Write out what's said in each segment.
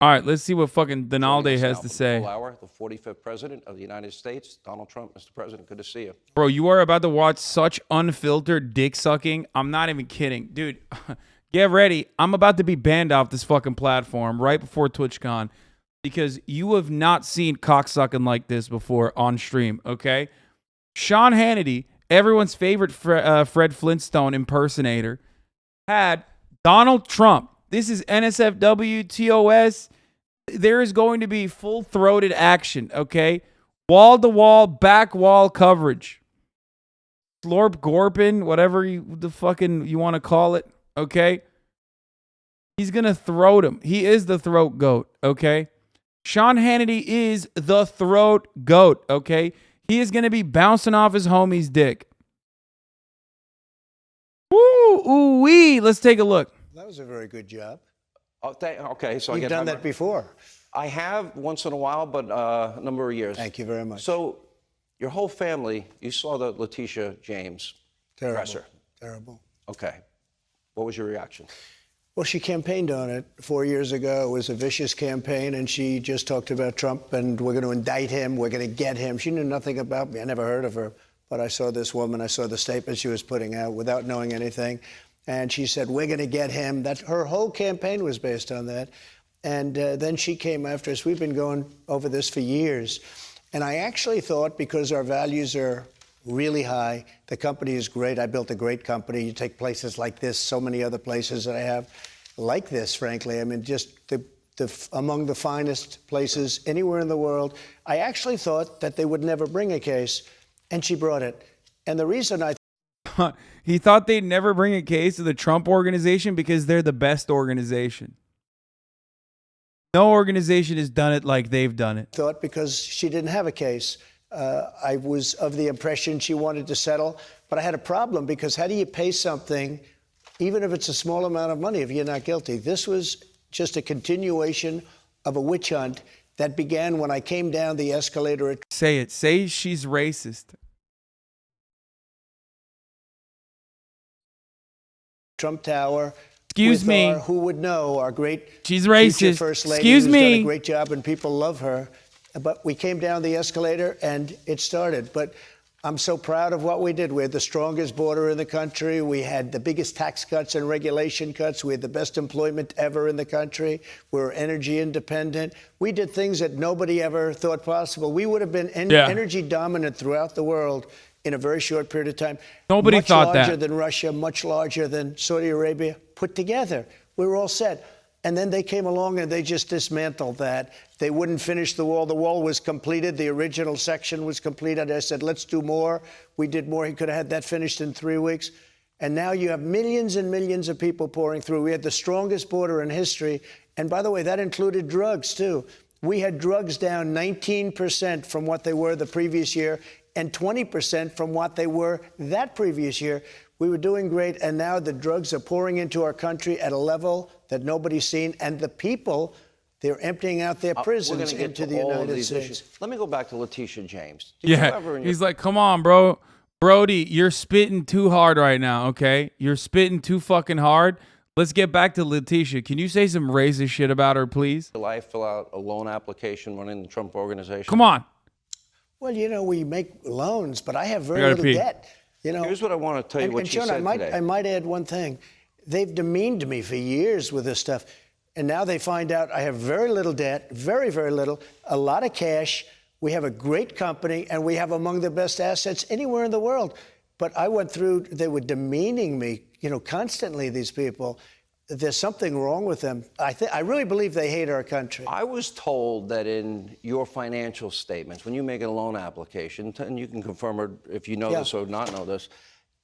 All right, let's see what fucking Donalde has to say. Hour, the 45th president of the United States, Donald Trump. Mr. President, good to see you. Bro, you are about to watch such unfiltered dick sucking. I'm not even kidding. Dude, get ready. I'm about to be banned off this fucking platform right before TwitchCon because you have not seen cocksucking like this before on stream, okay? Sean Hannity, everyone's favorite Fred Flintstone impersonator, had Donald Trump. This is NSFW, TOS. There is going to be full-throated action, okay? Wall-to-wall, back wall coverage. Slorp Gorpin, whatever you want to call it, okay? He's going to throat him. He is the throat goat, okay? Sean Hannity is the throat goat, okay? He is going to be bouncing off his homie's dick. Woo, ooh-wee. Let's take a look. That was a very good job. Oh, okay, so You've done that before. I have once in a while, but a number of years. Thank you very much. So, your whole family, you saw the Letitia James presser. Terrible. Okay. What was your reaction? Well, she campaigned on it 4 years ago. It was a vicious campaign, and she just talked about Trump, and we're going to indict him, we're going to get him. She knew nothing about me. I never heard of her. But I saw this woman, I saw the statement she was putting out without knowing anything. And she said, we're going to get him. Her whole campaign was based on that. And then she came after us. We've been going over this for years. And I actually thought, because our values are really high, the company is great. I built a great company. You take places like this, so many other places that I have like this, frankly. I mean, just among the finest places anywhere in the world. I actually thought that they would never bring a case, and she brought it. And the reason he thought they'd never bring a case to the Trump organization because they're the best organization. No organization has done it like they've done it. Thought because she didn't have a case. I was of the impression she wanted to settle, but I had a problem because how do you pay something, even if it's a small amount of money, if you're not guilty? This was just a continuation of a witch hunt that began when I came down the escalator. Say it. Say she's racist. Trump Tower. Excuse me. Who would know? Our great She's racist. First Lady, Excuse who's me. done a great job, and people love her. But we came down the escalator, and it started. But I'm so proud of what we did. We had the strongest border in the country. We had the biggest tax cuts and regulation cuts. We had the best employment ever in the country. We were energy independent. We did things that nobody ever thought possible. We would have been energy dominant throughout the world in a very short period of time. Nobody thought that. Much larger than Russia, much larger than Saudi Arabia put together. We were all set. And then they came along and they just dismantled that. They wouldn't finish the wall. The wall was completed. The original section was completed. I said, let's do more. We did more. He could have had that finished in 3 weeks. And now you have millions and millions of people pouring through. We had the strongest border in history. And by the way, that included drugs, too. We had drugs down 19% from what they were the previous year and 20% from what they were that previous year. We were doing great, and now the drugs are pouring into our country at a level that nobody's seen. And the people, they're emptying out their prisons into the United States. Let me go back to Letitia James. He's like, come on, bro. Brody, you're spitting too hard right now, okay? You're spitting too fucking hard. Let's get back to Letitia. Can you say some racist shit about her, please? I fill out a loan application running the Trump organization. Come on. Well, you know, we make loans, but I have very little debt. You know, here's what I want to tell you. Sean, today. I might add one thing. They've demeaned me for years with this stuff, and now they find out I have very little debt, very, very little, a lot of cash. We have a great company, and we have among the best assets anywhere in the world. But I went through; they were demeaning me, you know, constantly. These people. There's something wrong with them. I really believe they hate our country. I was told that in your financial statements, when you make a loan application, and you can confirm or if you know this or not know this,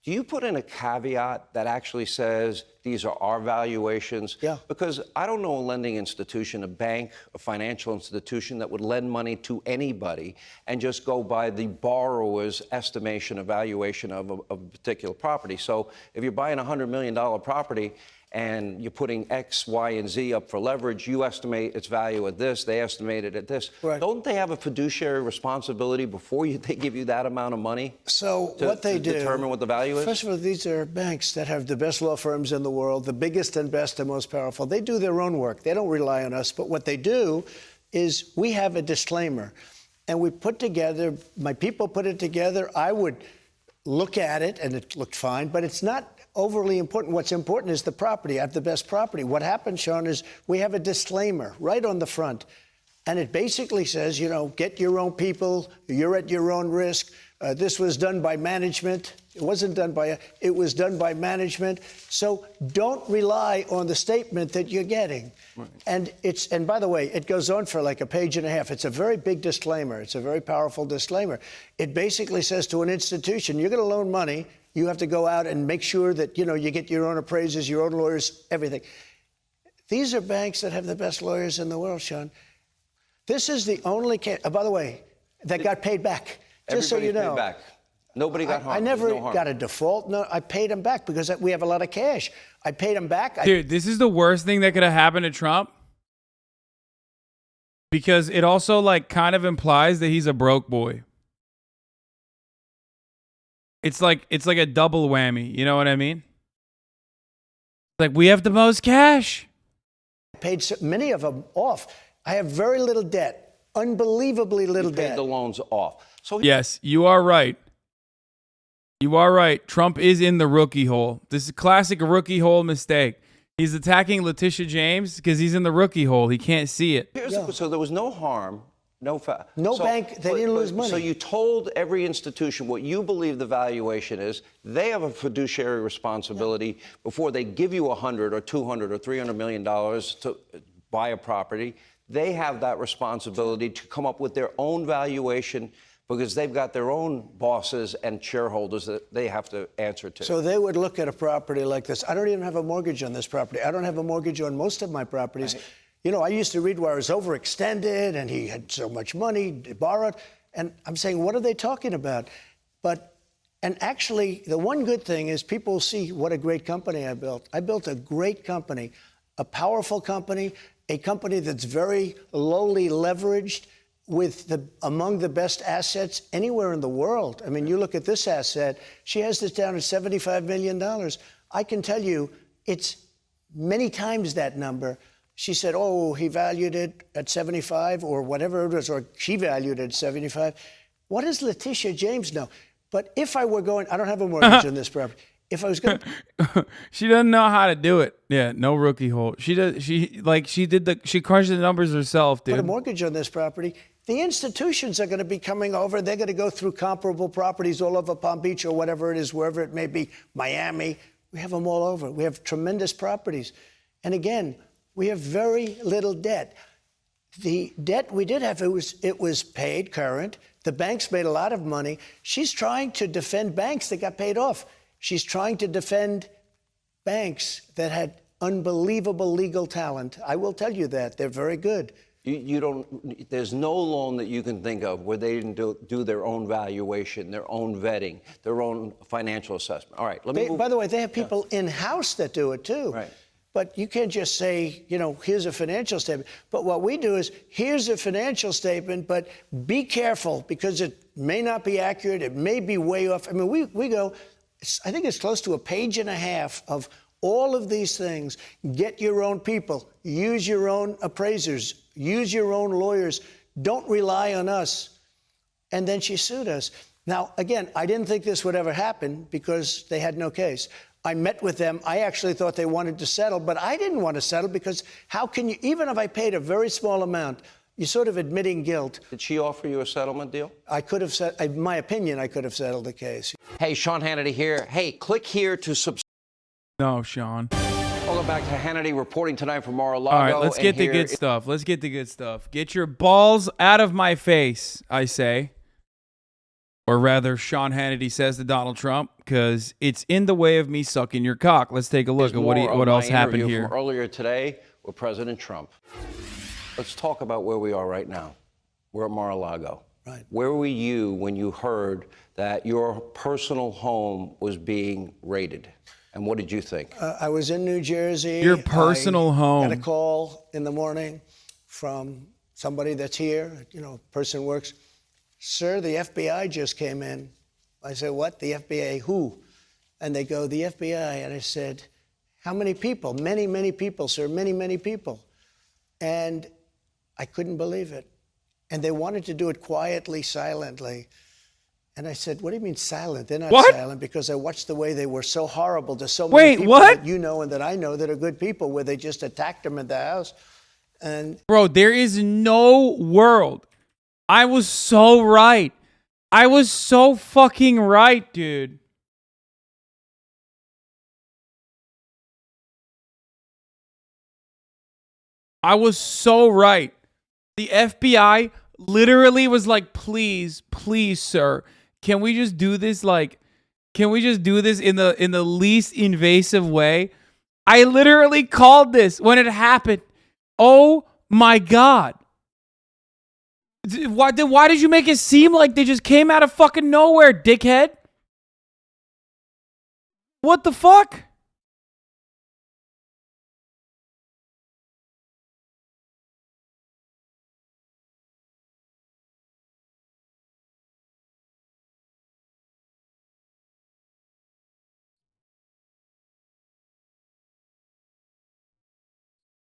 do you put in a caveat that actually says these are our valuations? Yeah. Because I don't know a lending institution, a bank, a financial institution that would lend money to anybody and just go by the borrower's estimation, evaluation of a particular property. So if you're buying a $100 million property, and you're putting X, Y, and Z up for leverage, you estimate its value at this, they estimate it at this. Right. Don't they have a fiduciary responsibility before they give you that amount of money? So what they do, determine what the value is? First of all, these are banks that have the best law firms in the world, the biggest and best and most powerful. They do their own work. They don't rely on us. But what they do is we have a disclaimer. And we put together, my people put it together. I would look at it, and it looked fine, but it's not overly important. What's important is the property. I have the best property. What happened, Sean, is we have a disclaimer right on the front. And it basically says, you know, get your own people. You're at your own risk. This was done by management. It wasn't done by, it was done by management. So don't rely on the statement that you're getting. Right. And by the way, it goes on for like a page and a half. It's a very big disclaimer. It's a very powerful disclaimer. It basically says to an institution, you're going to loan money. You have to go out and make sure that, you know, you get your own appraisers, your own lawyers, everything. These are banks that have the best lawyers in the world, Sean. This is the only case, by the way, that got paid back. Just so you know. Paid back. Nobody got harmed. I never got a default. No, I paid him back because we have a lot of cash. I paid him back. Dude, this is the worst thing that could have happened to Trump. Because it also like kind of implies that he's a broke boy. It's like a double whammy. You know what I mean? Like, we have the most cash. I paid many of them off. I have very little debt. Unbelievably little debt. Paid the loans off. So yes, you are right. You are right. Trump is in the rookie hole. This is a classic rookie hole mistake. He's attacking Letitia James because he's in the rookie hole. He can't see it. So there was no harm, no foul. No bank, they didn't lose money. So you told every institution what you believe the valuation is. They have a fiduciary responsibility before they give you $100 or $200 or $300 million to buy a property. They have that responsibility to come up with their own valuation because they've got their own bosses and shareholders that they have to answer to. So they would look at a property like this. I don't even have a mortgage on this property. I don't have a mortgage on most of my properties. Right. You know, I used to read where I was overextended and he had so much money borrowed. And I'm saying, what are they talking about? And actually, the one good thing is people see what a great company I built. I built a great company, a powerful company, a company that's very lowly leveraged, with among the best assets anywhere in the world. I mean, you look at this asset, she has this down at $75 million. I can tell you it's many times that number. She said, oh, he valued it at 75 or whatever it was, or she valued it at 75. What does Letitia James know? But if I were going, I don't have a mortgage on this property. If I was going she doesn't know how to do it. Yeah, no rookie hole. She crunched the numbers herself, dude. Put a mortgage on this property. The institutions are going to be coming over. They're going to go through comparable properties all over Palm Beach or whatever it is, wherever it may be, Miami. We have them all over. We have tremendous properties. And again, we have very little debt. The debt we did have, it was paid current. The banks made a lot of money. She's trying to defend banks that got paid off. She's trying to defend banks that had unbelievable legal talent. I will tell you that. They're very good. There's no loan that you can think of where they didn't do their own valuation, their own vetting, their own financial assessment. All right, let me move. By the way, they have people in-house that do it too. Right. But you can't just say, you know, here's a financial statement. But what we do is, here's a financial statement, but be careful because it may not be accurate. It may be way off. I mean, we go, I think it's close to a page and a half of all of these things. Get your own people. Use your own appraisers. Use your own lawyers. Don't rely on us. And then she sued us. Now, again, I didn't think this would ever happen because they had no case. I met with them. I actually thought they wanted to settle, but I didn't want to settle because how can you, even if I paid a very small amount, you're sort of admitting guilt. Did she offer you a settlement deal? I could have said, in my opinion, I could have settled the case. Hey, Sean Hannity here. Hey, click here to subscribe. No, Sean. Welcome back to Hannity reporting tonight from Mar-a-Lago. All right, let's get the good stuff. Let's get the good stuff. Get your balls out of my face, I say. Or rather, Sean Hannity says to Donald Trump, because it's in the way of me sucking your cock. Let's take a look at what else happened here. From earlier today with President Trump. Let's talk about where we are right now. We're at Mar-a-Lago. Right. Where were you when you heard that your personal home was being raided? And what did you think? I was in New Jersey. Your personal home. Got a call in the morning from somebody that's here, you know, person works. Sir, the FBI just came in. I said, what? The FBI? Who? And they go, the FBI. And I said, how many people? Many, many people, sir. Many, many people. And I couldn't believe it. And they wanted to do it quietly, silently. And I said, what do you mean silent? They're not silent, because I watched the way they were so horrible to so many people that you know and that I know that are good people, where they just attacked them at the house. And bro, there is no world. I was so right. I was so fucking right, dude. I was so right. The FBI literally was like, please, please, sir, can we just do this? Like, can we just do this in the least invasive way? I literally called this when it happened. Oh my God. Why did you make it seem like they just came out of fucking nowhere, dickhead? What the fuck?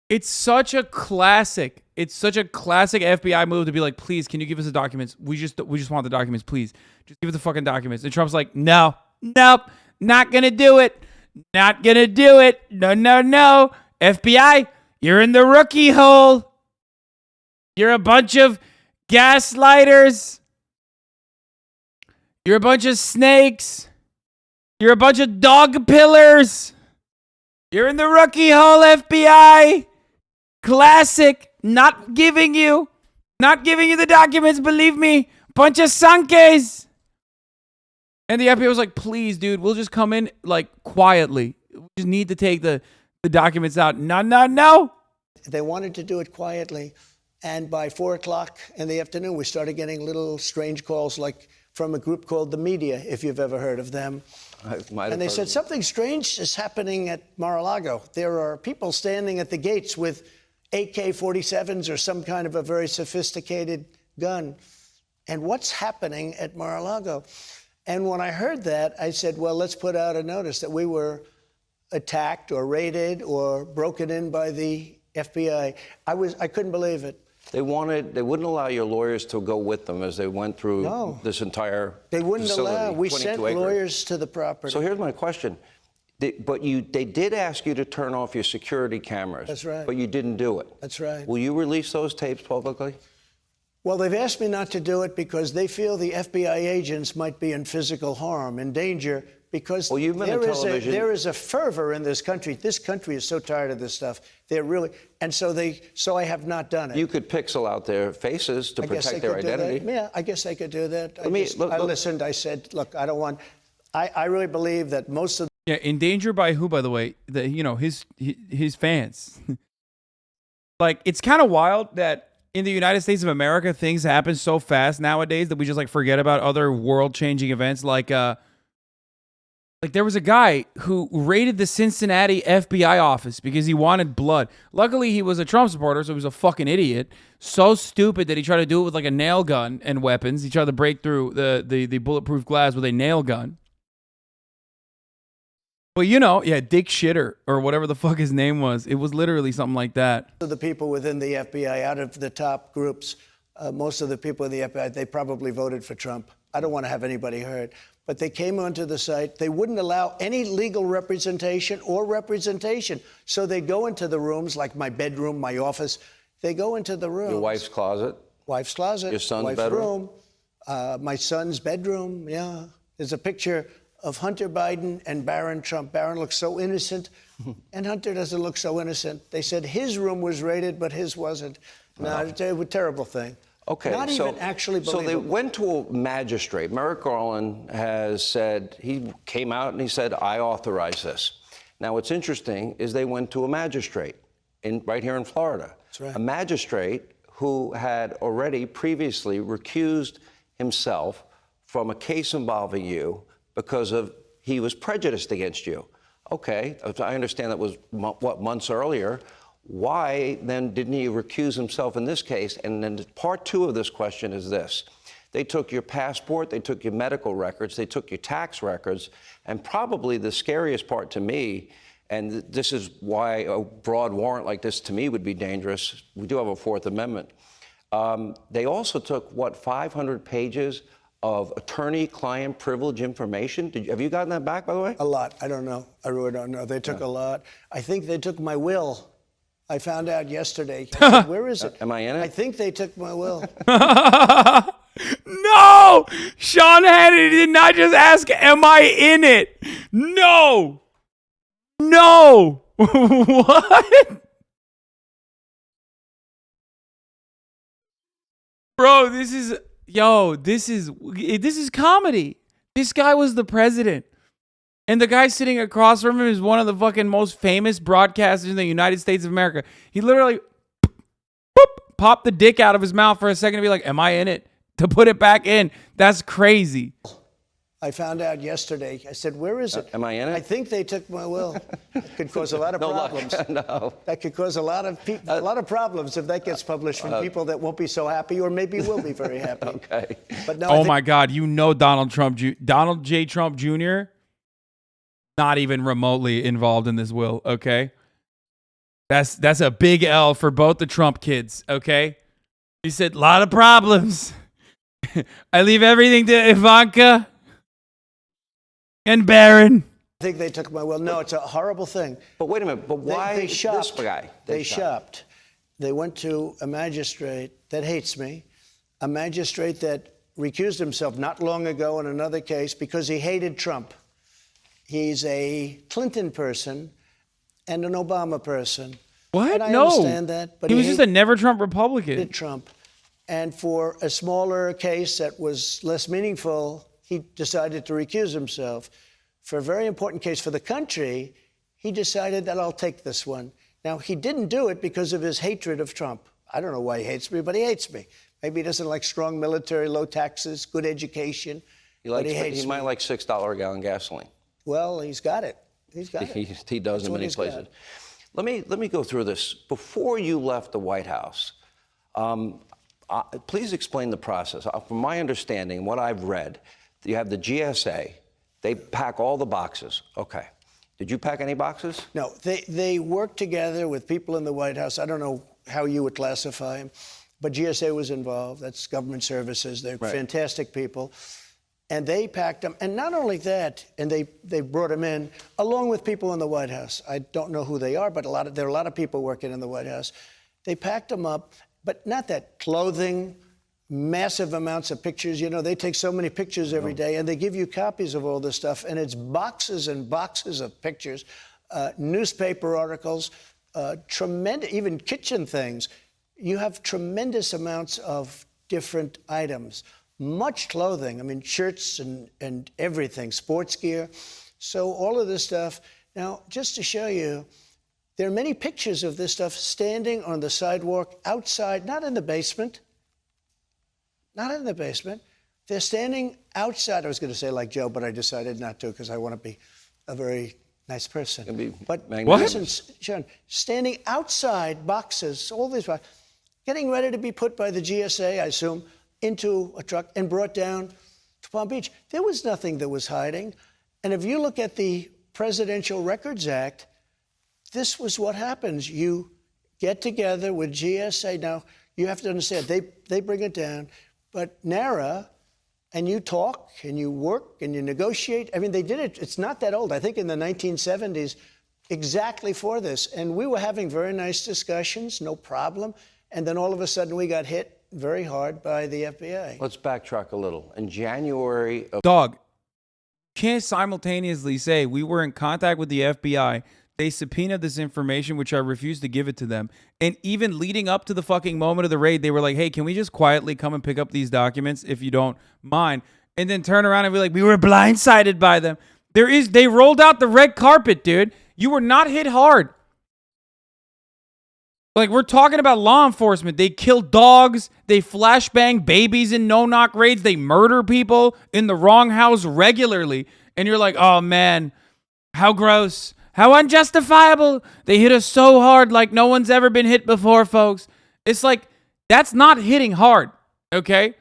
It's such a classic. It's such a classic FBI move to be like, please, can you give us the documents? We just want the documents, please. Just give us the fucking documents. And Trump's like, no, nope, not gonna do it. Not gonna do it. No, no, no. FBI, you're in the rookie hole. You're a bunch of gaslighters. You're a bunch of snakes. You're a bunch of dog pillars. You're in the rookie hole, FBI. Classic. Not giving you the documents, believe me. Bunch of sunkies. And the FBI was like, please, dude, we'll just come in like quietly. We just need to take the documents out. No, no, no. they wanted to do it quietly. And by 4 o'clock in the afternoon, we started getting little strange calls, like from a group called The Media, if you've ever heard of them. And they said, something strange is happening at Mar-a-Lago. There are people standing at the gates with AK-47s or some kind of a very sophisticated gun. And what's happening at Mar-a-Lago? And when I heard that, I said, well, let's put out a notice that we were attacked or raided or broken in by the FBI. I couldn't believe it. They wouldn't allow your lawyers to go with them as they went through this entire They wouldn't facility, allow. We sent 22 acres. lawyers to the property. So here's my question. They did ask you to turn off your security cameras. That's right. But you didn't do it. That's right. Will you release those tapes publicly? Well, they've asked me not to do it because they feel the FBI agents might be in physical harm, in danger, because well, you've been on television. There is a fervor in this country. This country is so tired of this stuff. They're really, and so I have not done it. You could pixel out their faces to protect their identity. Yeah, I guess they could do that. I listened. I said, look, I don't want. I really believe that most of. Yeah, in danger by who, by the way? His fans. Like, it's kind of wild that in the United States of America, things happen so fast nowadays that we just like forget about other world-changing events. Like there was a guy who raided the Cincinnati FBI office because he wanted blood. Luckily, he was a Trump supporter, so he was a fucking idiot. So stupid that he tried to do it with like a nail gun and weapons. He tried to break through the bulletproof glass with a nail gun. But you know, yeah, Dick Shitter or whatever the fuck his name was. It was literally something like that. Of the people within the FBI, out of the top groups, most of the people in the FBI, they probably voted for Trump. I don't want to have anybody hurt. But they came onto the site. They wouldn't allow any legal representation or representation. So they go into the rooms, like my bedroom, my office. They go into the rooms. Your wife's closet? Wife's closet. Your son's wife's bedroom? Room. My son's bedroom, yeah. There's a picture of Hunter Biden and Barron Trump. Barron looks so innocent, and Hunter doesn't look so innocent. They said his room was raided, but his wasn't. No, it's a terrible thing. Okay, Not even actually believable. So they went to a magistrate. Merrick Garland has said, he came out and he said, I authorize this. Now, what's interesting is they went to a magistrate right here in Florida. That's right. A magistrate who had already previously recused himself from a case involving you because he was prejudiced against you. Okay, I understand that was, months earlier. Why then didn't he recuse himself in this case? And then part two of this question is this. They took your passport, they took your medical records, they took your tax records, and probably the scariest part to me, and this is why a broad warrant like this to me would be dangerous. We do have a Fourth Amendment. They also took, 500 pages of attorney-client privilege information? Have you gotten that back, by the way? A lot. I don't know. I really don't know. They took a lot. I think they took my will. I found out yesterday. I said, where is it? Am I in it? I think they took my will. No! Sean Hannity did not just ask, am I in it? No! No! What? Bro, this is comedy. This guy was the president. And the guy sitting across from him is one of the fucking most famous broadcasters in the United States of America. He literally popped the dick out of his mouth for a second to be like, am I in it? To put it back in. That's crazy. I found out yesterday. I said, where is it? Am I in it? I think they took my will. It could cause a lot of problems. No. That could cause a lot of problems if that gets published from people that won't be so happy or maybe will be very happy. Okay. But no, Oh my God. You know Donald J. Trump Jr. not even remotely involved in this will, okay? That's a big L for both the Trump kids, okay? He said, a lot of problems. I leave everything to Ivanka and Barron. I think they took my will. No, it's a horrible thing. But wait a minute, but why they shopped. this guy? They shopped. They went to a magistrate that hates me, a magistrate that recused himself not long ago in another case because he hated Trump. He's a Clinton person and an Obama person. What? And I No. understand that. But he was just a never Trump Republican. hated Trump. And for a smaller case that was less meaningful, he decided to recuse himself. For a very important case for the country, he decided that I'll take this one. Now, he didn't do it because of his hatred of Trump. I don't know why he hates me, but he hates me. Maybe he doesn't like strong military, low taxes, good education. He hates he me. might like $6 a gallon gasoline. Well, he's got it. He's got it. He does That's in what many he's places. got. Let me go through this. Before you left the White House, please explain the process. From my understanding, what I've read, you have the GSA. They pack all the boxes. Okay. Did you pack any boxes? No, they work together with people in the White House. I don't know how you would classify them, but GSA was involved. That's government services. They're fantastic people. And they packed them. And not only that, and they brought them in along with people in the White House. I don't know who they are, but there are a lot of people working in the White House. They packed them up, but not that clothing, massive amounts of pictures. You know, they take so many pictures every day, and they give you copies of all this stuff. And it's boxes and boxes of pictures, newspaper articles, tremendous, even kitchen things. You have tremendous amounts of different items. Much clothing, I mean, shirts and everything, sports gear. So all of this stuff. Now, just to show you, there are many pictures of this stuff standing on the sidewalk outside, not in the basement. Not in the basement. They're standing outside. I was going to say like Joe, but I decided not to because I want to be a very nice person. But listen, Sean, standing outside boxes, all these boxes, getting ready to be put by the GSA, I assume, into a truck and brought down to Palm Beach. There was nothing that was hiding. And if you look at the Presidential Records Act, this was what happens. You get together with GSA. Now, you have to understand, they bring it down. But NARA, and you talk, and you work, and you negotiate. I mean, they did it. It's not that old. I think in the 1970s, exactly for this. And we were having very nice discussions, no problem. And then all of a sudden, we got hit very hard by the FBI. Let's backtrack a little. In January of... Dog, can't simultaneously say we were in contact with the FBI. They subpoenaed this information, which I refused to give it to them. And even leading up to the fucking moment of the raid, they were like, hey, can we just quietly come and pick up these documents if you don't mind? And then turn around and be like, we were blindsided by them. They rolled out the red carpet, dude. You were not hit hard. Like, we're talking about law enforcement. They kill dogs. They flashbang babies in no-knock raids. They murder people in the wrong house regularly. And you're like, oh, man, how gross. How unjustifiable. They hit us so hard like no one's ever been hit before, folks. It's like, that's not hitting hard, okay?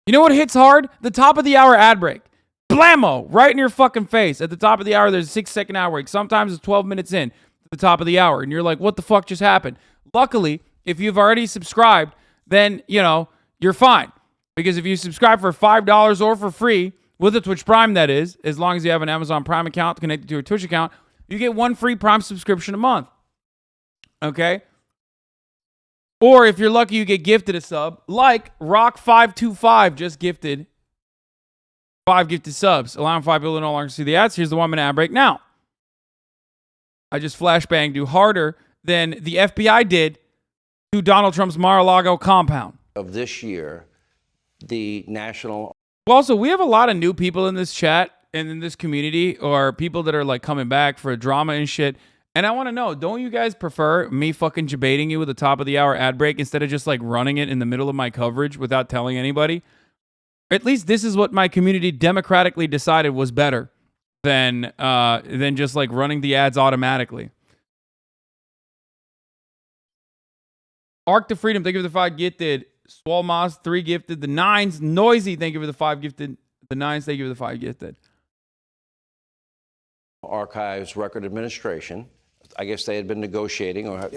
You know what hits hard? The top of the hour ad break. Blammo! Right in your fucking face. At the top of the hour, there's a 6-second ad break. Sometimes it's 12 minutes in to the top of the hour. And you're like, what the fuck just happened? Luckily, if you've already subscribed, then, you know, you're fine. Because if you subscribe for $5 or for free, with a Twitch Prime, that is, as long as you have an Amazon Prime account connected to your Twitch account, you get 1 free Prime subscription a month. Okay? Or if you're lucky, you get gifted a sub, like Rock525 just gifted 5 gifted subs, allowing 5 people to no longer see the ads. Here's the 1-minute ad break now. I just flashbanged you harder than the FBI did to Donald Trump's Mar-a-Lago compound. Of this year, the national... Also, we have a lot of new people in this chat and in this community, or people that are like coming back for drama and shit. And I want to know, don't you guys prefer me fucking debating you with the top of the hour ad break instead of just like running it in the middle of my coverage without telling anybody? At least this is what my community democratically decided was better than just like running the ads automatically. Arc to Freedom, thank you for the 5 gifted. Swall Moss, 3 gifted. The 9s, Noisy, thank you for the 5 gifted. The 9s, thank you for the 5 gifted. Archives Record Administration, I guess they had been negotiating, or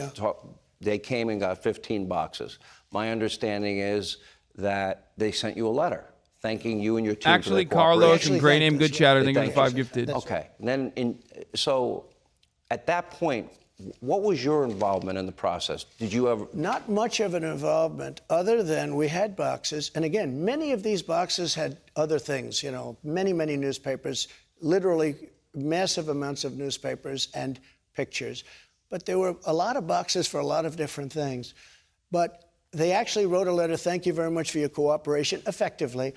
they came and got 15 boxes. My understanding is that they sent you a letter thanking you and your team. Actually, Carlos and Great Name Good Chatter, thank you for the 5 gifted. Okay, and then so at that point, what was your involvement in the process? Did you ever? Not much of an involvement, other than we had boxes. And again, many of these boxes had other things, you know, many newspapers, literally massive amounts of newspapers and pictures. But there were a lot of boxes for a lot of different things. But they actually wrote a letter, thank you very much for your cooperation, effectively.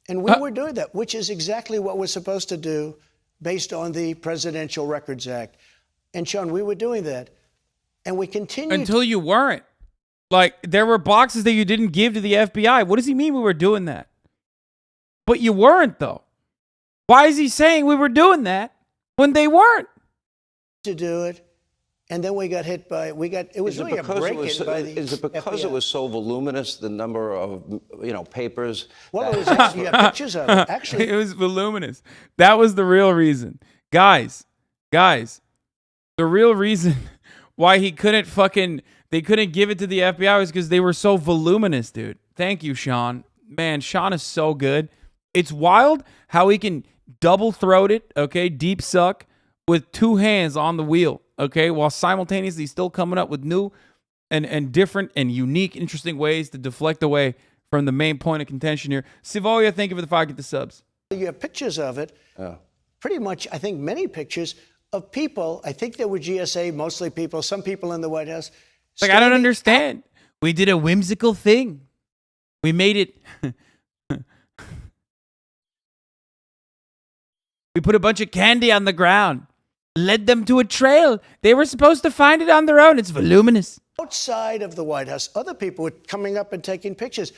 And we were doing that, which is exactly what we're supposed to do based on the Presidential Records Act. And Sean, we were doing that. And we continued. Until you weren't. Like, there were boxes that you didn't give to the FBI. What does he mean we were doing that? But you weren't, though. Why is he saying we were doing that when they weren't? To do it. And then we got hit by, it was really a break-in by the Is it because FBI. it was so voluminous, the number of, papers? Well, it was actually, you have pictures of it, actually. It was voluminous. That was the real reason. Guys, the real reason why they couldn't give it to the FBI was because they were so voluminous, dude. Thank you, Sean. Man, Sean is so good. It's wild how he can double-throat it, okay, deep suck, with 2 hands on the wheel, okay, while simultaneously still coming up with new and different and unique, interesting ways to deflect away from the main point of contention here. Sivolia, thank you for the 5 get the subs. You have pictures of it, pretty much, I think, many pictures of people. I think there were GSA, mostly people, some people in the White House. Like, I don't understand. We did a whimsical thing. We made it. We put a bunch of candy on the ground, led them to a trail. They were supposed to find it on their own. It's voluminous. Outside of the White House, other people were coming up and taking pictures.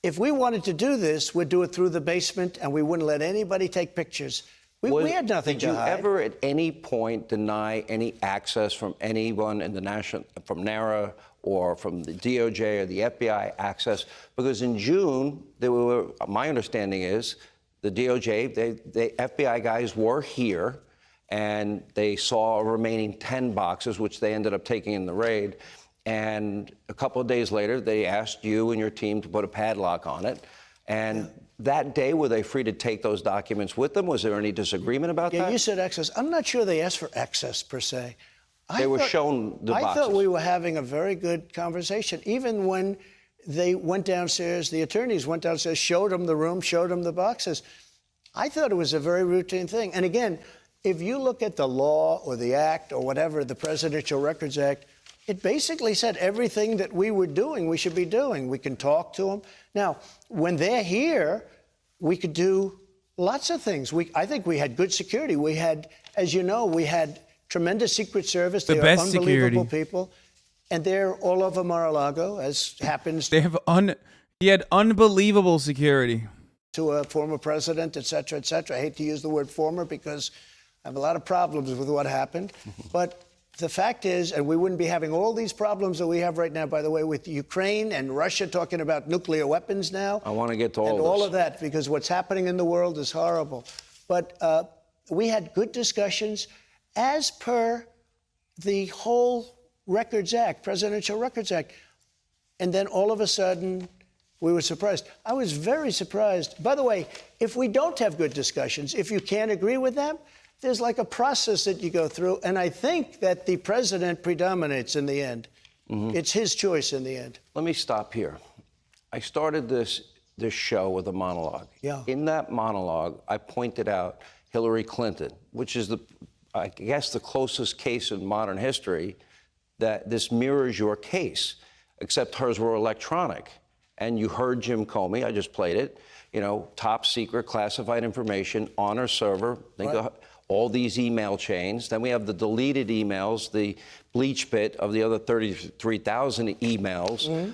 If we wanted to do this, we'd do it through the basement, and we wouldn't let anybody take pictures. We had nothing to hide. Did you ever at any point deny any access from anyone in the from NARA or from the DOJ or the FBI access? Because in June, my understanding is the DOJ, the FBI guys were here, and they saw a remaining 10 boxes, which they ended up taking in the raid. And a couple of days later, they asked you and your team to put a padlock on it. And that day, were they free to take those documents with them? Was there any disagreement about that? Yeah, you said access. I'm not sure they asked for access, per se. They were shown the boxes. I thought we were having a very good conversation. Even when they went downstairs, the attorneys went downstairs, showed them the room, showed them the boxes. I thought it was a very routine thing. And again, if you look at the law or the act or whatever, the Presidential Records Act, it basically said everything that we were doing, we should be doing. We can talk to them. Now, when they're here, we could do lots of things. I think we had good security. We had, as you know, we had tremendous Secret Service. The best unbelievable security. People. And they're all over Mar-a-Lago, as happens. They have he had unbelievable security. To a former president, et cetera, et cetera. I hate to use the word former because I have a lot of problems with what happened. But the fact is, and we wouldn't be having all these problems that we have right now, by the way, with Ukraine and Russia talking about nuclear weapons now. I want to get to all and this. all of that, because what's happening in the world is horrible. But we had good discussions as per the whole Records Act, Presidential Records Act. And then all of a sudden, we were surprised. I was very surprised. By the way, if we don't have good discussions, if you can't agree with them, there's like a process that you go through. And I think that the president predominates in the end. It's his choice in the end. Let me stop here. I started this show with a monologue. Yeah. In that monologue, I pointed out Hillary Clinton, which is I guess the closest case in modern history that this mirrors your case, except hers were electronic. And you heard Jim Comey, I just played it, top secret classified information on her server. Think of all these email chains. Then we have the deleted emails, the bleach bit of the other 33,000 emails,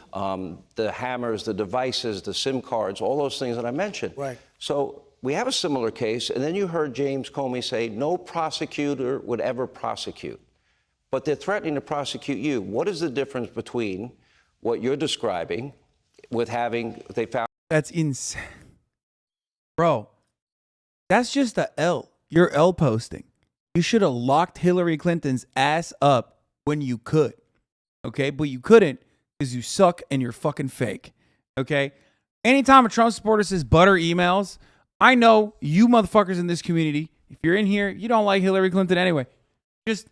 the hammers, the devices, the SIM cards, all those things that I mentioned. Right. So we have a similar case, and then you heard James Comey say no prosecutor would ever prosecute. But they're threatening to prosecute you. What is the difference between what you're describing with they found... That's insane. Bro, that's just the L. You're L posting. You should have locked Hillary Clinton's ass up when you could. Okay? But you couldn't because you suck and you're fucking fake. Okay? Anytime a Trump supporter says butter emails, I know you motherfuckers in this community, if you're in here, you don't like Hillary Clinton anyway. Just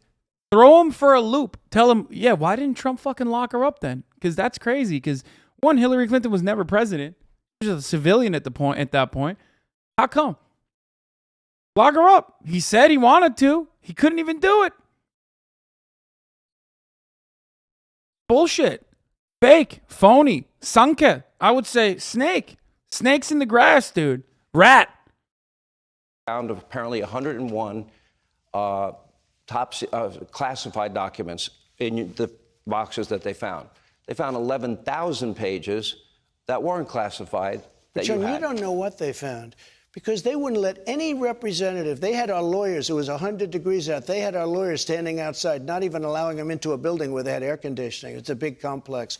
throw them for a loop. Tell them, yeah, why didn't Trump fucking lock her up then? Because that's crazy. Because one, Hillary Clinton was never president. She was a civilian at that point. How come? Lock her up. He said he wanted to. He couldn't even do it. Bullshit. Fake. Phony. Sanke. I would say snake. Snakes in the grass, dude. Rat. Found apparently 101 classified documents in the boxes that they found. They found 11,000 pages that weren't classified. But John, you don't know what they found, because they wouldn't let any representative. They had our lawyers. It was 100 degrees out. They had our lawyers standing outside, not even allowing them into a building where they had air conditioning. It's a big complex.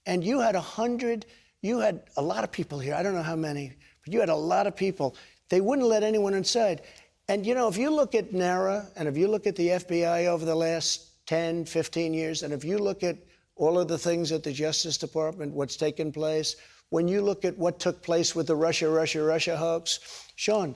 And you had a lot of people here. I don't know how many, but you had a lot of people. They wouldn't let anyone inside. And, if you look at NARA and if you look at the FBI over the last 10, 15 years, and if you look at all of the things at the Justice Department, what's taken place, when you look at what took place with the Russia hoax, Sean,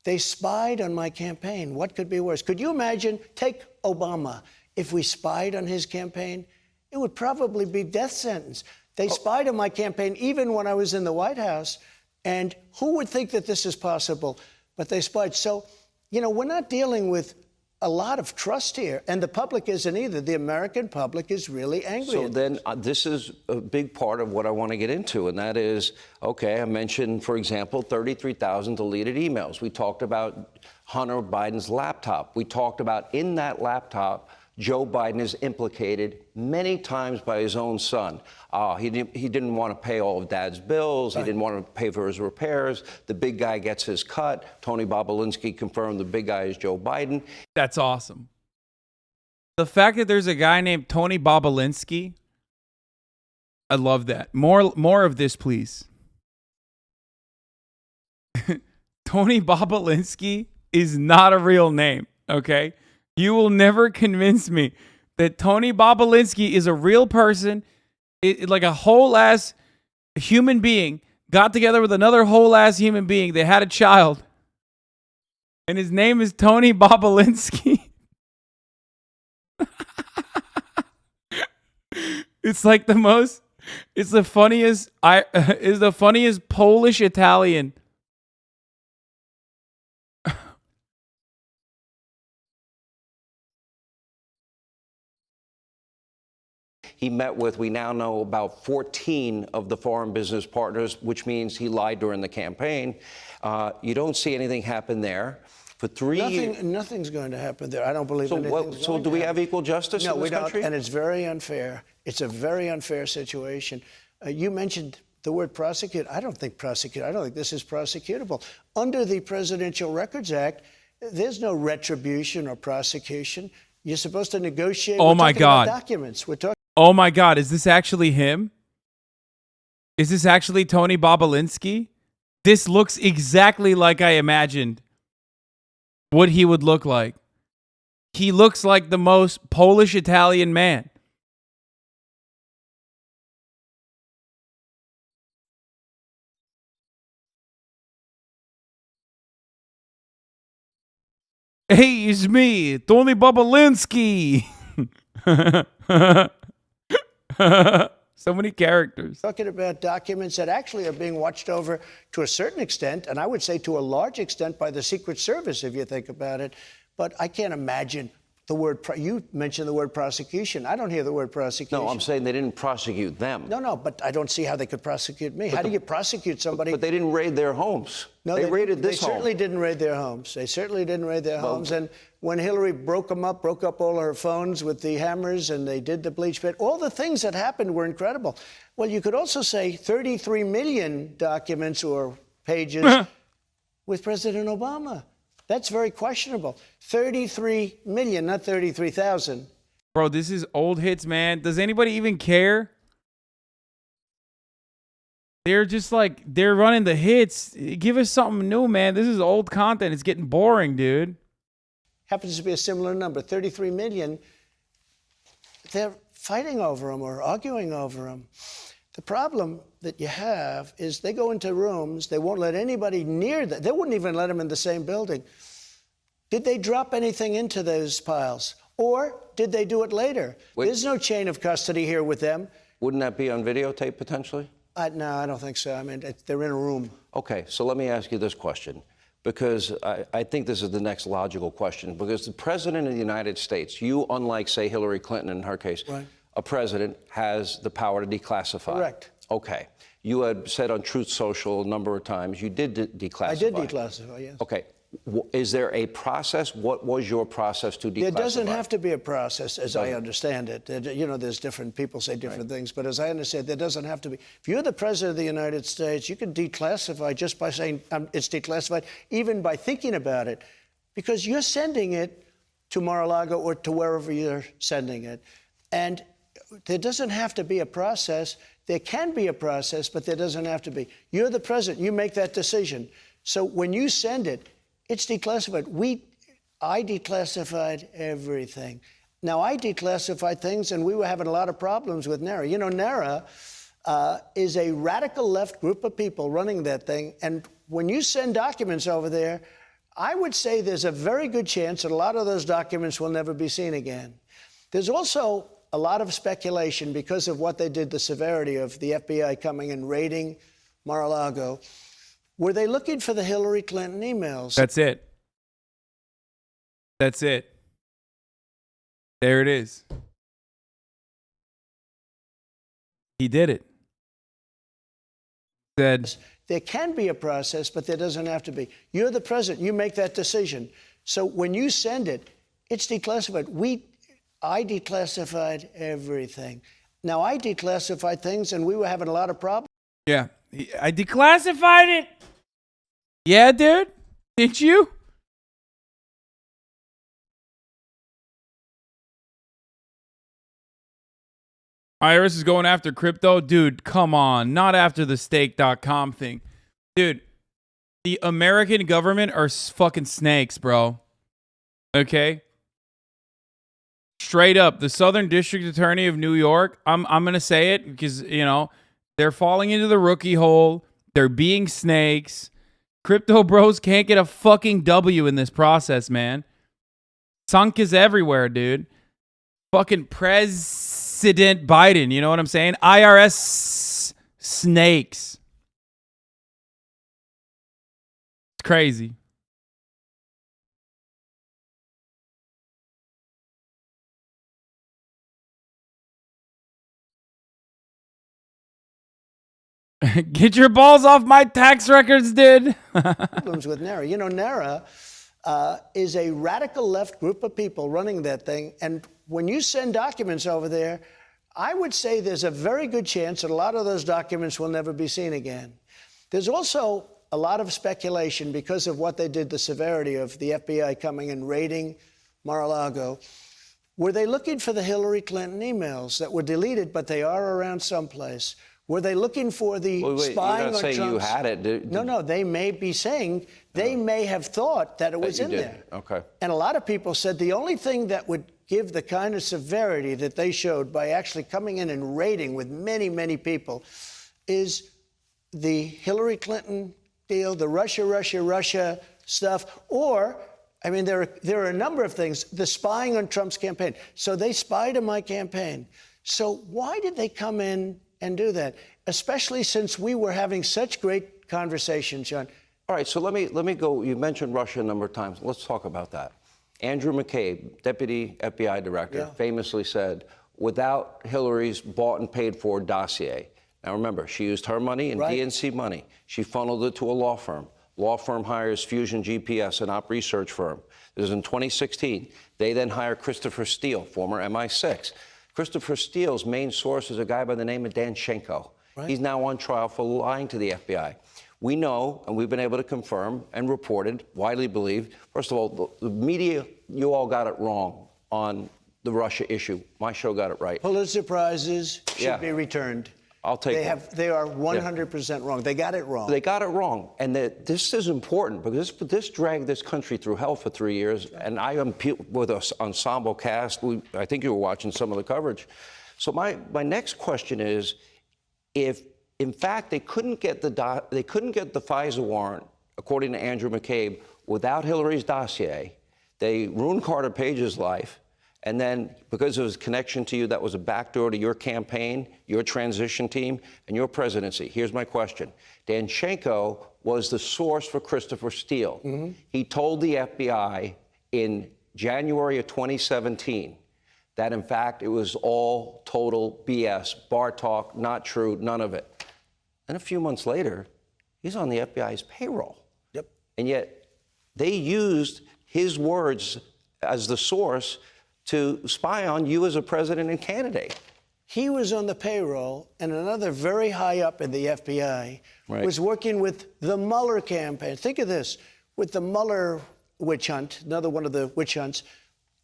they spied on my campaign. What could be worse? Could you imagine, take Obama, if we spied on his campaign? It would probably be death sentence. They spied on my campaign even when I was in the White House. And who would think that this is possible? But they spied. So, we're not dealing with a lot of trust here. And the public isn't either. The American public is really angry. So then this is a big part of what I want to get into. And that is, okay, I mentioned, for example, 33,000 deleted emails. We talked about Hunter Biden's laptop. We talked about in that laptop, Joe Biden is implicated many times by his own son. He didn't want to pay all of Dad's bills. He didn't want to pay for his repairs. The big guy gets his cut. Tony Bobolinsky confirmed the big guy is Joe Biden. That's awesome. The fact that there's a guy named Tony Bobolinsky, I love that. More of this, please. Tony Bobolinsky is not a real name, okay? You will never convince me that Tony Bobolinsky is a real person, like a whole-ass human being, got together with another whole-ass human being. They had a child, and his name is Tony Bobolinsky. It's the funniest Polish Italian. He met with, we now know, about 14 of the foreign business partners, which means he lied during the campaign. You don't see anything happen there. For 3 years... Nothing's going to happen there. I don't believe anything's So do we have equal justice in this country? No, and it's very unfair. It's a very unfair situation. You mentioned the word prosecute. I don't think this is prosecutable. Under the Presidential Records Act, There's no retribution or prosecution. You're supposed to negotiate. Oh We're my talking about God. documents. We're talking. Oh my God, is this actually him? Is this actually Tony Bobolinsky? This looks exactly like I imagined what he would look like. He looks like the most Polish Italian man. Hey, it's me, Tony Bobolinsky. So many characters. Talking about documents that actually are being watched over to a certain extent, and I would say to a large extent by the Secret Service, if you think about it. But I can't imagine the word, you mentioned the word prosecution. I don't hear the word prosecution. No, I'm saying they didn't prosecute them. No, but I don't see how they could prosecute me. How do you prosecute somebody? But they didn't raid their homes. No, they raided this home. They certainly didn't raid their homes. They certainly didn't raid their homes. And when Hillary broke up all her phones with the hammers, and they did the bleach pit, all the things that happened were incredible. Well, you could also say 33 million documents or pages with President Obama. That's very questionable. 33 million, not 33,000. Bro, this is old hits, man. Does anybody even care? They're just like, they're running the hits. Give us something new, man. This is old content. It's getting boring, dude. Happens to be a similar number, 33 million. They're fighting over them or arguing over them. The problem that you have is they go into rooms, they won't let anybody near them. They wouldn't even let them in the same building. Did they drop anything into those piles? Or did they do it later? There's no chain of custody here with them. Wouldn't that be on videotape potentially? No, I don't think so. I mean, they're in a room. Okay, so let me ask you this question, because I think this is the next logical question, because the President of the United States, you, unlike, say, Hillary Clinton in her case, right, a president has the power to declassify. Correct. Okay. You had said on Truth Social a number of times you did declassify. I did declassify, yes. Okay. Is there a process? What was your process to declassify? There doesn't have to be a process, as I understand it. You know, there's different people say different things, but as I understand, there doesn't have to be. If you're the President of the United States, you can declassify just by saying it's declassified, even by thinking about it, because you're sending it to Mar-a-Lago or to wherever you're sending it. And there doesn't have to be a process. There can be a process, but there doesn't have to be. You're the president. You make that decision. So when you send it, it's declassified. I declassified everything. Now, I declassified things, and we were having a lot of problems with NARA. You know, NARA is a radical left group of people running that thing. And when you send documents over there, I would say there's a very good chance that a lot of those documents will never be seen again. There's also a lot of speculation because of what they did, the severity of the FBI coming and raiding Mar-a-Lago. Were they looking for the Hillary Clinton emails? That's it. That's it. There it is. He did it. Said, there can be a process, but there doesn't have to be. You're the president. You make that decision. So when you send it, it's declassified. I declassified everything. Now, I declassified things, and we were having a lot of problems. yeah, I declassified it. Yeah, dude. Did you? IRS is going after crypto? Dude, come on. Not after the stake.com thing. Dude, the American government are fucking snakes, bro. Okay? Straight up, the Southern District Attorney of New York, I'm going to say it because, you know, they're falling into the rookie hole. They're being snakes. Crypto bros can't get a fucking W in this process, man. Sunk is everywhere, dude. Fucking President Biden, you know what I'm saying? IRS snakes. It's crazy. Get your balls off my tax records, dude. Problems with NARA. You know, NARA is a radical left group of people running that thing. And when you send documents over there, I would say there's a very good chance that a lot of those documents will never be seen again. There's also a lot of speculation because of what they did, the severity of the FBI coming and raiding Mar-a-Lago. Were they looking for the Hillary Clinton emails that were deleted, but they are around someplace? Were they looking for the spying on Trump's... you had it. No, they may be saying, they may have thought that it was in there. Okay. And a lot of people said the only thing that would give the kind of severity that they showed by actually coming in and raiding with many, many people is the Hillary Clinton deal, the Russia stuff, or, I mean, there are a number of things, the spying on Trump's campaign. So they spied on my campaign. So why did they come in and do that, especially since we were having such great conversations, John? All right, so let me go. You mentioned Russia a number of times. Let's talk about that. Andrew McCabe, Deputy FBI Director, famously said, without Hillary's bought and paid for dossier. Now remember, she used her money and DNC money. She funneled it to a law firm. Law firm hires Fusion GPS, an op research firm. This is in 2016. They then hire Christopher Steele, former MI6. Christopher Steele's main source is a guy by the name of Danchenko. He's now on trial for lying to the FBI. We know, and we've been able to confirm and reported, widely believed, first of all, the media, you all got it wrong on the Russia issue. My show got it right. Pulitzer Prizes should be returned. I'll take it. They are 100% wrong. They got it wrong. They got it wrong. And this is important because this dragged this country through hell for 3 years. And I am with an ensemble cast. I think you were watching some of the coverage. So my next question is, if in fact they couldn't get the FISA warrant, according to Andrew McCabe, without Hillary's dossier, they ruined Carter Page's life. And then, because of his connection to you, that was a backdoor to your campaign, your transition team, and your presidency. Here's my question. Danchenko was the source for Christopher Steele. He told the FBI in January of 2017 that, in fact, it was all total BS, bar talk, not true, none of it. Then a few months later, he's on the FBI's payroll. And yet, they used his words as the source to spy on you as a president and candidate. He was on the payroll, and another very high up in the FBI was working with the Mueller campaign. Think of this, with the Mueller witch hunt, another one of the witch hunts.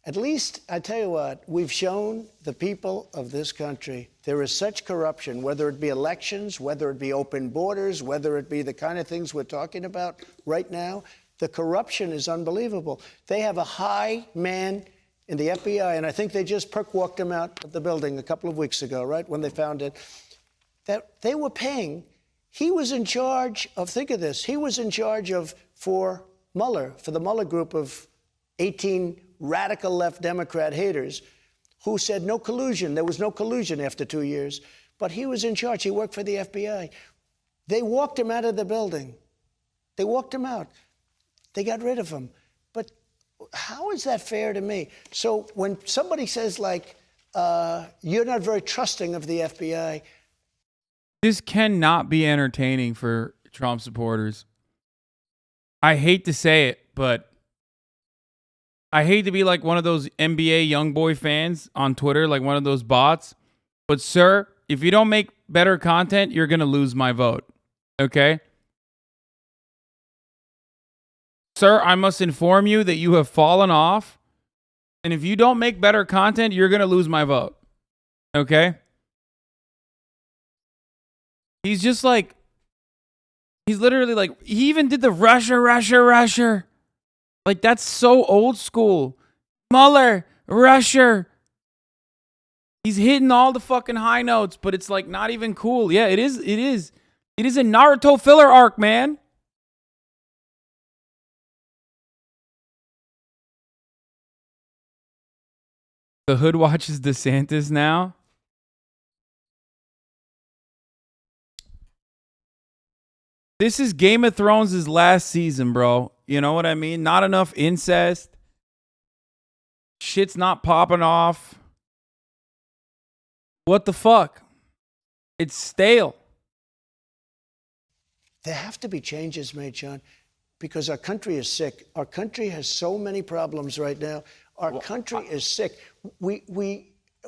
At least, I tell you what, we've shown the people of this country there is such corruption, whether it be elections, whether it be open borders, whether it be the kind of things we're talking about right now. The corruption is unbelievable. They have a high man in the FBI, and I think they just perk-walked him out of the building a couple of weeks ago, right, when they found it, that they were paying. He was in charge of, think of this, he was in charge of, for Mueller, for the Mueller group of 18 radical left Democrat haters who said no collusion. There was no collusion after 2 years. But he was in charge. He worked for the FBI. They walked him out of the building. They walked him out. They got rid of him. But how is that fair to me? So when somebody says, like, you're not very trusting of the FBI. This cannot be entertaining for Trump supporters. I hate to say it, but I hate to be like one of those NBA young boy fans on Twitter, like one of those bots. But, sir, if you don't make better content, you're going to lose my vote. Okay? Sir, I must inform you that you have fallen off. And if you don't make better content, you're going to lose my vote. Okay? He's just like, he's literally like, he even did the Russia. Like, that's so old school. Mueller, Russia. He's hitting all the fucking high notes, but it's like not even cool. Yeah, it is. It is a Naruto filler arc, man. The hood watches DeSantis now. This is Game of Thrones' last season, bro. You know what I mean? Not enough incest. Shit's not popping off. What the fuck? It's stale. There have to be changes made, John, because our country is sick. Our country has so many problems right now. Our country is sick. We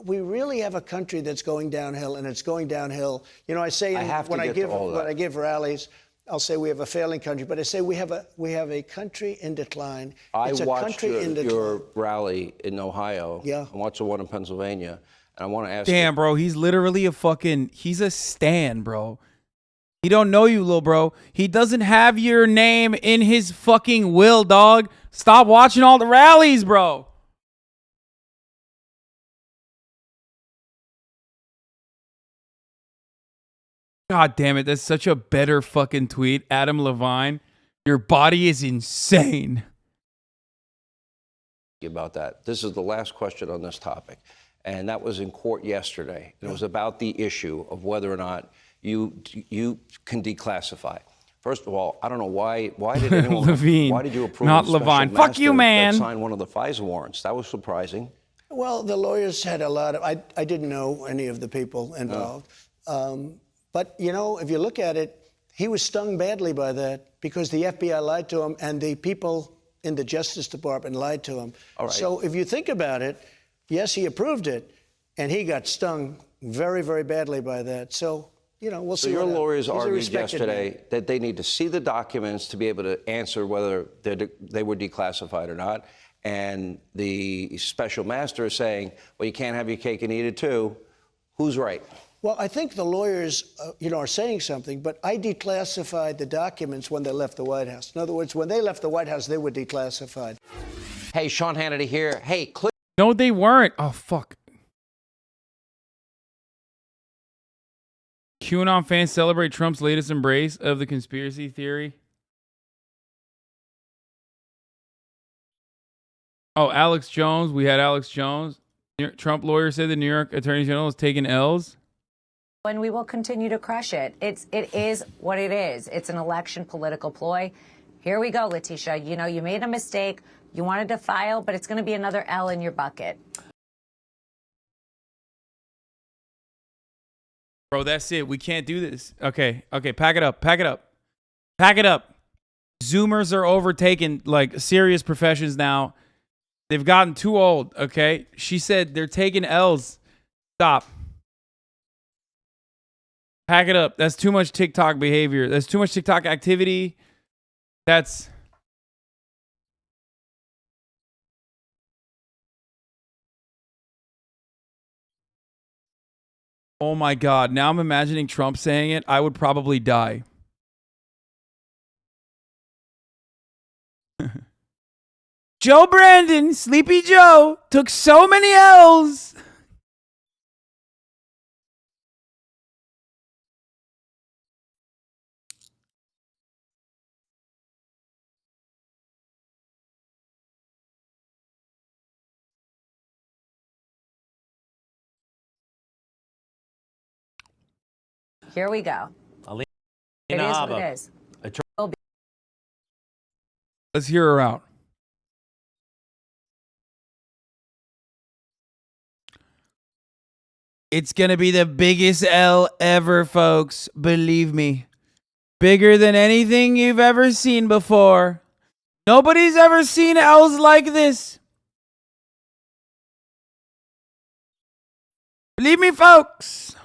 really have a country that's going downhill, and it's going downhill. You know, I say when I give rallies, I'll say we have a failing country, but I say we have a country in decline. I It's a watched country in decline. your rally in Ohio. Yeah. I watched the one in Pennsylvania. And I want to ask Damn, bro, he's literally he's a stan, bro. He don't know you, little bro. He doesn't have your name in his fucking will, dog. Stop watching all the rallies, bro. God damn it, that's such a better fucking tweet. Adam Levine, your body is insane. about that. This is the last question on this topic. And that was in court yesterday. And it was about the issue of whether or not you can declassify. First of all, I don't know why did anyone Levine, why did you approve not a special Levine. Fuck you, master man. that signed one of the FISA warrants? That was surprising. Well, the lawyers had a lot of, I didn't know any of the people involved. But, you know, if you look at it, he was stung badly by that because the FBI lied to him and the people in the Justice Department lied to him. All right. So if you think about it, yes, he approved it, and he got stung very, very badly by that. So, you know, we'll see. So your lawyers He's a argued respected yesterday man. that they need to see the documents to be able to answer whether they were declassified or not. And the special master is saying, well, you can't have your cake and eat it too. Who's right? Well, I think the lawyers, you know, are saying something, but I declassified the documents when they left the White House. In other words, when they left the White House, they were declassified. Hey, Sean Hannity here. Hey, click. No, they weren't. Oh, fuck. QAnon fans celebrate Trump's latest embrace of the conspiracy theory. Oh, Alex Jones. We had Alex Jones. Trump lawyer said the New York Attorney General is taking L's. And we will continue to crush it. It is what it is. It's an election political ploy. Here we go, Letitia. You know, you made a mistake. You wanted to file, but it's going to be another L in your bucket. Bro, that's it. We can't do this. Okay, pack it up. Pack it up. Pack it up. Zoomers are overtaking like serious professions now. They've gotten too old, okay? She said they're taking L's. Stop. Pack it up. That's too much TikTok behavior. That's too much TikTok activity. That's... Oh my God. Now I'm imagining Trump saying it. I would probably die. Joe Brandon, Sleepy Joe, took so many L's. Here we go. It is what it is. Let's hear her out. It's going to be the biggest L ever, folks. Believe me. Bigger than anything you've ever seen before. Nobody's ever seen L's like this. Believe me, folks.